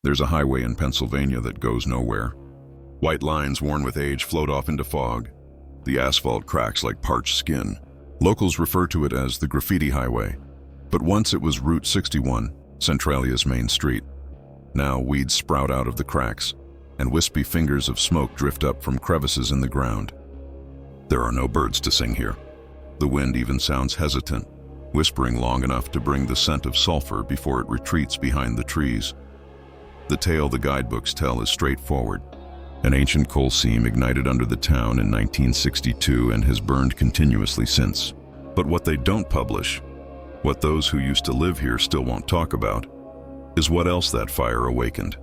There's a highway in Pennsylvania that goes nowhere. White lines worn with age float off into fog. The asphalt cracks like parched skin. Locals refer to it as the Graffiti Highway, but once it was Route 61, Centralia's main street. Now weeds sprout out of the cracks, and wispy fingers of smoke drift up from crevices in the ground. There are no birds to sing here. The wind even sounds hesitant, whispering long enough to bring the scent of sulfur before it retreats behind the trees. The tale the guidebooks tell is straightforward. An ancient coal seam ignited under the town in 1962 and has burned continuously since. But what they don't publish, what those who used to live here still won't talk about, is what else that fire awakened.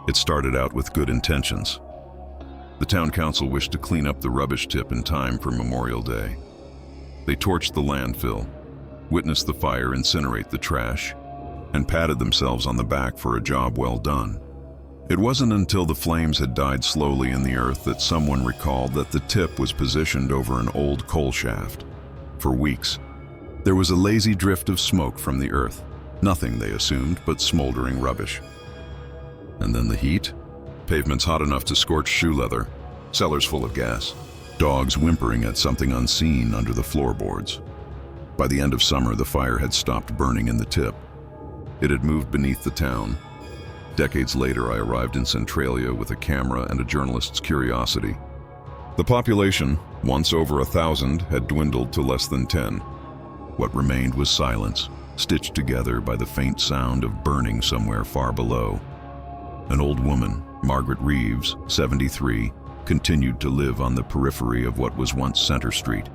It started out with good intentions. The town council wished to clean up the rubbish tip in time for Memorial Day. They torched the landfill, witnessed the fire incinerate the trash, and patted themselves on the back for a job well done. It wasn't until the flames had died slowly in the earth that someone recalled that the tip was positioned over an old coal shaft. For weeks, there was a lazy drift of smoke from the earth. Nothing, they assumed, but smoldering rubbish. And then the heat? Pavements hot enough to scorch shoe leather, cellars full of gas, dogs whimpering at something unseen under the floorboards. By the end of summer, the fire had stopped burning in the tip. It had moved beneath the town. Decades later, I arrived in Centralia with a camera and a journalist's curiosity. The population, once over 1,000, had dwindled to less than 10. What remained was silence, stitched together by the faint sound of burning somewhere far below. An old woman, Margaret Reeves, 73, continued to live on the periphery of what was once Center Street.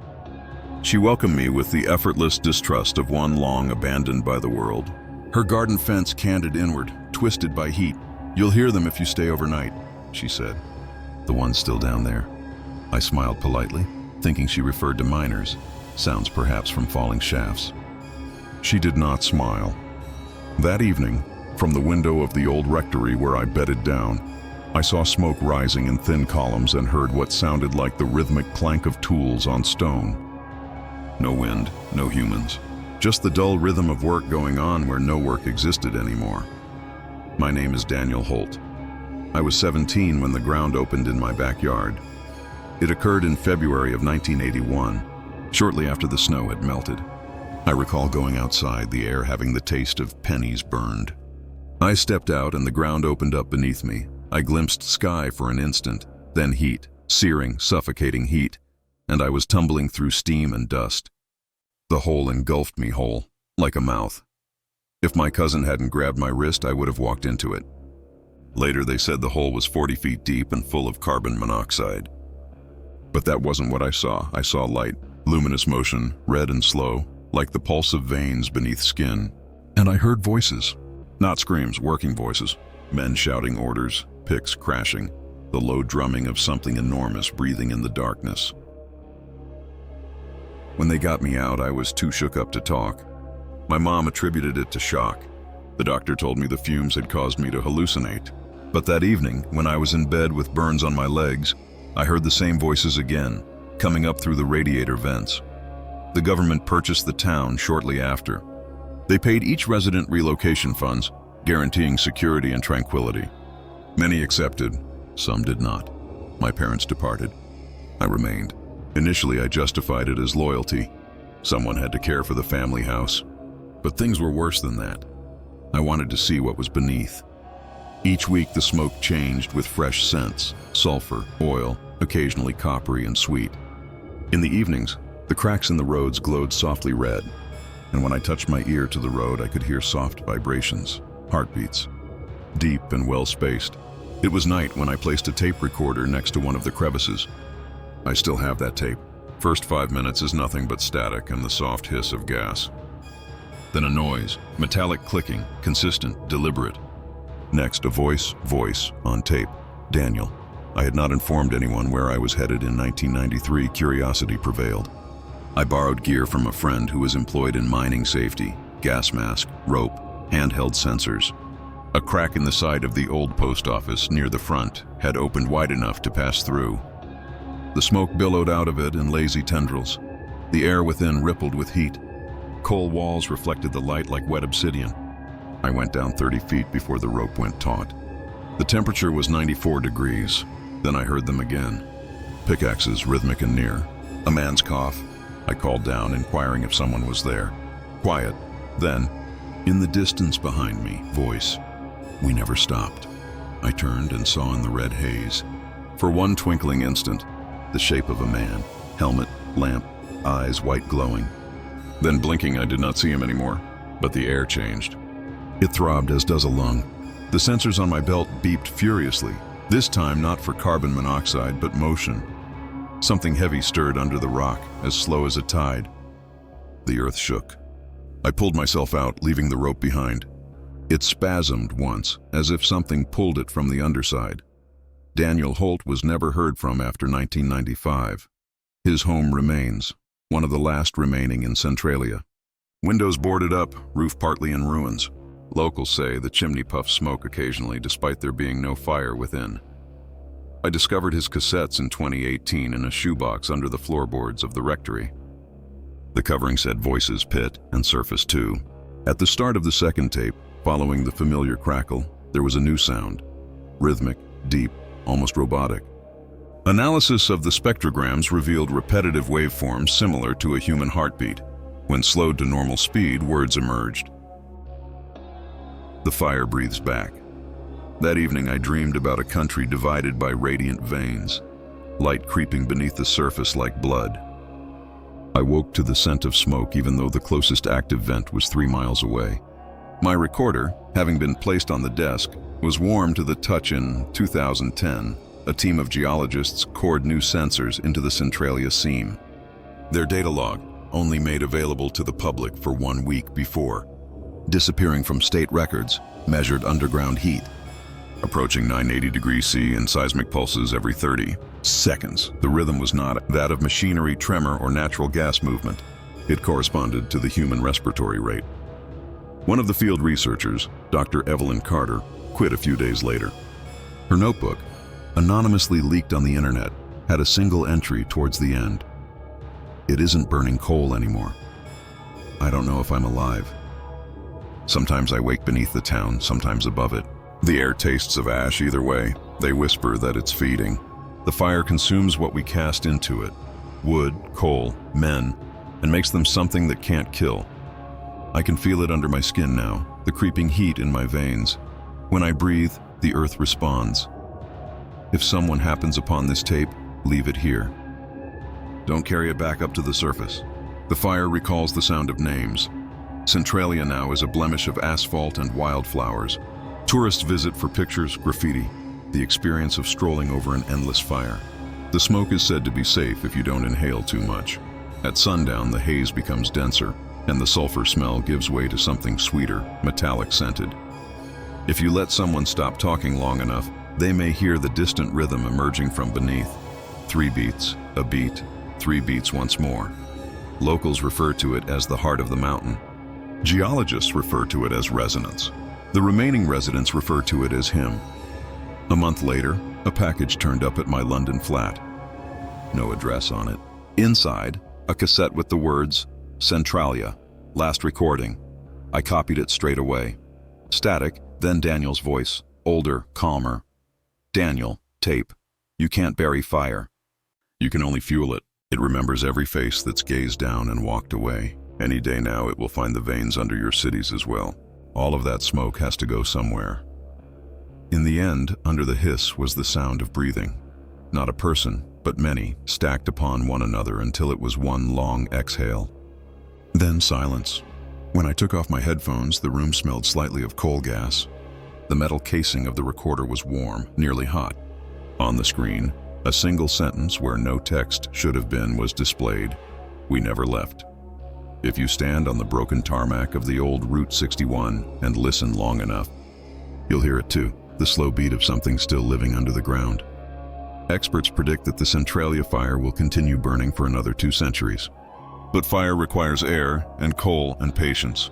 She welcomed me with the effortless distrust of one long abandoned by the world. Her garden fence canted inward, twisted by heat. "You'll hear them if you stay overnight," she said. "The ones still down there?" I smiled politely, thinking she referred to miners, sounds perhaps from falling shafts. She did not smile. That evening, from the window of the old rectory where I bedded down, I saw smoke rising in thin columns and heard what sounded like the rhythmic clank of tools on stone. No wind, no humans. Just the dull rhythm of work going on where no work existed anymore. My name is Daniel Holt. I was 17 when the ground opened in my backyard. It occurred in February of 1981, shortly after the snow had melted. I recall going outside, the air having the taste of pennies burned. I stepped out and the ground opened up beneath me. I glimpsed sky for an instant, then heat, searing, suffocating heat, and I was tumbling through steam and dust. The hole engulfed me whole, like a mouth. If my cousin hadn't grabbed my wrist, I would have walked into it. Later, they said the hole was 40 feet deep and full of carbon monoxide. But that wasn't what I saw. I saw light, luminous motion, red and slow, like the pulse of veins beneath skin. And I heard voices. Not screams, working voices. Men shouting orders, picks crashing, the low drumming of something enormous breathing in the darkness. When they got me out, I was too shook up to talk. My mom attributed it to shock. The doctor told me the fumes had caused me to hallucinate. But that evening, when I was in bed with burns on my legs, I heard the same voices again, coming up through the radiator vents. The government purchased the town shortly after. They paid each resident relocation funds, guaranteeing security and tranquility. Many accepted, some did not. My parents departed. I remained. Initially, I justified it as loyalty. Someone had to care for the family house. But things were worse than that. I wanted to see what was beneath. Each week, the smoke changed with fresh scents, sulfur, oil, occasionally coppery and sweet. In the evenings, the cracks in the roads glowed softly red, and when I touched my ear to the road, I could hear soft vibrations, heartbeats, deep and well-spaced. It was night when I placed a tape recorder next to one of the crevices. I still have that tape. First 5 minutes is nothing but static and the soft hiss of gas. Then a noise, metallic clicking, consistent, deliberate. Next, a voice on tape. Daniel. I had not informed anyone where I was headed in 1993. Curiosity prevailed. I borrowed gear from a friend who was employed in mining safety, gas mask, rope, handheld sensors. A crack in the side of the old post office near the front had opened wide enough to pass through. The smoke billowed out of it in lazy tendrils. The air within rippled with heat. Coal walls reflected the light like wet obsidian. I went down 30 feet before the rope went taut. The temperature was 94 degrees. Then I heard them again. Pickaxes, rhythmic and near. A man's cough. I called down, inquiring if someone was there. Quiet. Then, in the distance behind me, voice. We never stopped. I turned and saw in the red haze, for one twinkling instant, the shape of a man. Helmet, lamp, eyes white glowing. Then blinking, I did not see him anymore, but the air changed. It throbbed as does a lung. The sensors on my belt beeped furiously, this time not for carbon monoxide, but motion. Something heavy stirred under the rock, as slow as a tide. The earth shook. I pulled myself out, leaving the rope behind. It spasmed once, as if something pulled it from the underside. Daniel Holt was never heard from after 1995. His home remains, one of the last remaining in Centralia. Windows boarded up, roof partly in ruins. Locals say the chimney puffs smoke occasionally despite there being no fire within. I discovered his cassettes in 2018 in a shoebox under the floorboards of the rectory. The covering said Voices Pit and Surface 2. At the start of the second tape, following the familiar crackle, there was a new sound. Rhythmic, deep, almost robotic. Analysis of the spectrograms revealed repetitive waveforms similar to a human heartbeat. When slowed to normal speed, words emerged. The fire breathes back. That evening I dreamed about a country divided by radiant veins, light creeping beneath the surface like blood. I woke to the scent of smoke even though the closest active vent was 3 miles away. My recorder, having been placed on the desk, was warm to the touch in 2010. A team of geologists cored new sensors into the Centralia seam. Their data log, only made available to the public for 1 week before, disappearing from state records, measured underground heat, approaching 980 degrees C and seismic pulses every 30 seconds. The rhythm was not that of machinery, tremor, or natural gas movement. It corresponded to the human respiratory rate. One of the field researchers, Dr. Evelyn Carter, quit a few days later. Her notebook, anonymously leaked on the internet, had a single entry towards the end. It isn't burning coal anymore. I don't know if I'm alive. Sometimes I wake beneath the town, sometimes above it. The air tastes of ash either way. They whisper that it's feeding. The fire consumes what we cast into it. Wood, coal, men, and makes them something that can't kill. I can feel it under my skin now, the creeping heat in my veins. When I breathe, the earth responds. If someone happens upon this tape, leave it here. Don't carry it back up to the surface. The fire recalls the sound of names. Centralia now is a blemish of asphalt and wildflowers. Tourists visit for pictures, graffiti, the experience of strolling over an endless fire. The smoke is said to be safe if you don't inhale too much. At sundown, the haze becomes denser, and the sulfur smell gives way to something sweeter, metallic scented. If you let someone stop talking long enough, they may hear the distant rhythm emerging from beneath. 3 beats, a beat, 3 beats once more. Locals refer to it as the heart of the mountain. Geologists refer to it as resonance. The remaining residents refer to it as hymn. A month later, a package turned up at my London flat. No address on it. Inside, a cassette with the words, Centralia, last recording. I copied it straight away. Static, then Daniel's voice, older, calmer. Daniel, tape. You can't bury fire. You can only fuel it. It remembers every face that's gazed down and walked away. Any day now it will find the veins under your cities as well. All of that smoke has to go somewhere. In the end, under the hiss was the sound of breathing. Not a person, but many, stacked upon one another until it was one long exhale. Then silence. When I took off my headphones, the room smelled slightly of coal gas. The metal casing of the recorder was warm, nearly hot. On the screen, a single sentence where no text should have been was displayed. We never left. If you stand on the broken tarmac of the old Route 61 and listen long enough, you'll hear it too, the slow beat of something still living under the ground. Experts predict that the Centralia fire will continue burning for another 2 centuries. But fire requires air and coal and patience.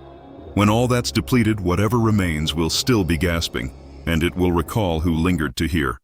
When all that's depleted, whatever remains will still be gasping, and it will recall who lingered to hear.